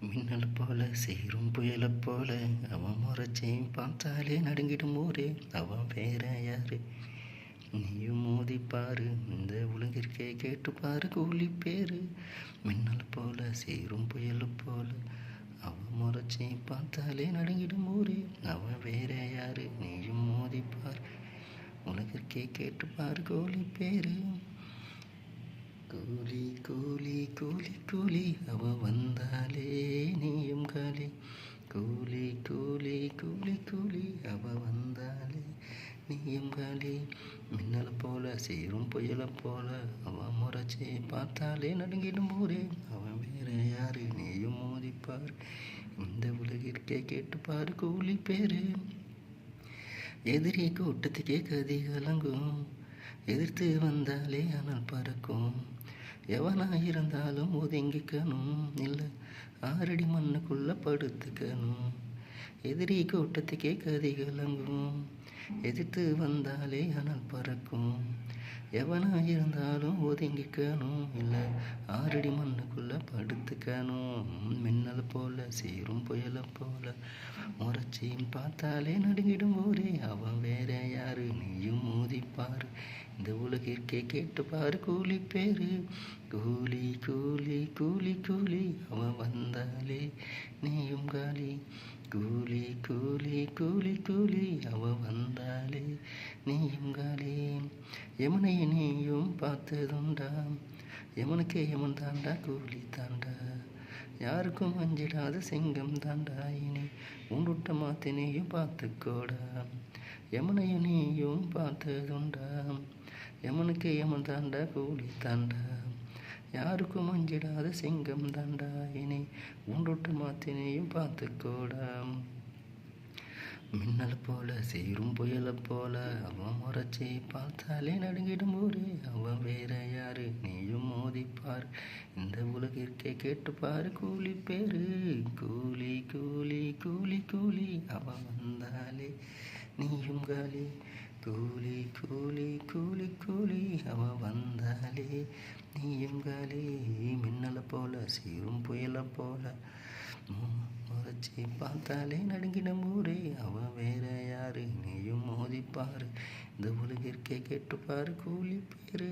மின்னல் போல சீரும் புயல போல அவன் முறைச்சையும் பார்த்தாலே நடுங்கிடும் ஊரே. அவன் வேற யாரு? நீயும் மோதிப்பாரு, இந்த உலகிற்கே கேட்டுப்பாரு கூலி பேரு. மின்னல் போல சீரும் புயல போல அவன் முறைச்சையும் பார்த்தாலே நடுங்கிடும் ஊரே. அவன் வேற யாரு? நீயும் மோதிப்பார், உலகிற்கே கேட்டுப்பாரு கூலி பேரு. கூலி கூலி கூலி கூலி அவ வந்தாலே நீயும் காலி. கூலி கூலி கூலி கூலி அவ வந்தாலே நீயும் காலி. மின்னல போல சீரும் புயல போல அவ முறைச்சி பார்த்தாலே நடுங்கிடும் ஊரே. அவன் வேற யாரு? நீயும் மோதிப்பார், இந்த உலகிற்கே கேட்டுப்பாரு கூலி பேரு. எதிரி கூட்டத்துக்கே கதி கலங்கும், எதிர்த்து வந்தாலே அனல் பறக்கும். எவனாயிருந்தாலும் ஒதுங்கிக்கணும், இல்லை 6 அடி மண்ணுக்குள்ள படுத்துக்கணும். எதிரி கூட்டத்துக்கே கதி கலங்கும், எதிர்த்து வந்தாலே அனல் பறக்கும். எவனாயிருந்தாலும் ஒதுங்கிக்கணும், இல்லை 6 அடி மண்ணுக்குள்ள படுத்துக்கணும். மின்னல் போல சீரும் புயல போல முறைச்சின்னு பார்த்தாலே நடுங்கிடும் ஊரே. அவன் வேற யாரு? நீயும் மோதிப்பாரு, இந்த உலகிற்கே கேட்டுப்பாரு கூலி பேரு. கூலி கூலி கூலி கூலி அவன் வந்தாலே நீயும் காலி. கூலி கூலி கூலி கூலி அவன் வந்தாலே நீயும் காலி. எமனை நீயும் பார்த்ததுண்டா? எமனுக்கே எமன் தாண்டா கூலி தாண்டா. யாருக்கும் அஞ்சிடாத சிங்கம் தாண்டா, இனி உண்டுட்ட மாத்தினையும் பார்த்துக்கோடா. எமனையும் நீயும் பார்த்ததுண்டா? எமனுக்கு எமன் தாண்டா கூலி தாண்டா. யாருக்கும் அஞ்சிடாத சிங்கம் தாண்டா, இனி உண்டுட்ட மாத்தினையும் பார்த்துக்கோடா. மின்னல் போல சீரும் புயல போல அவன் முறைச்சி பார்த்தாலே நடுங்கிடும் ஊரே. அவன் வேற யாரு? நீயும் மோதிப்பார், இந்த உலகிற்கே கேட்டுப்பாரு கூலி பேரு. கூலி கூலி கூலி கூலி அவன் வந்தாலே நீயும் காலி. கூலி கூலி கூலி கூலி அவன் வந்தாலே நீயும் காலி. மின்னல போல சீரும் புயல போல முறைச்சி பார்த்தாலே நடுங்கிடும் ஊரே. அவன் வேற யாரு? நீயும் மோதிப்பாரு, இந்த உலகிற்கே கேட்டுப்பாரு கூலி பேரு.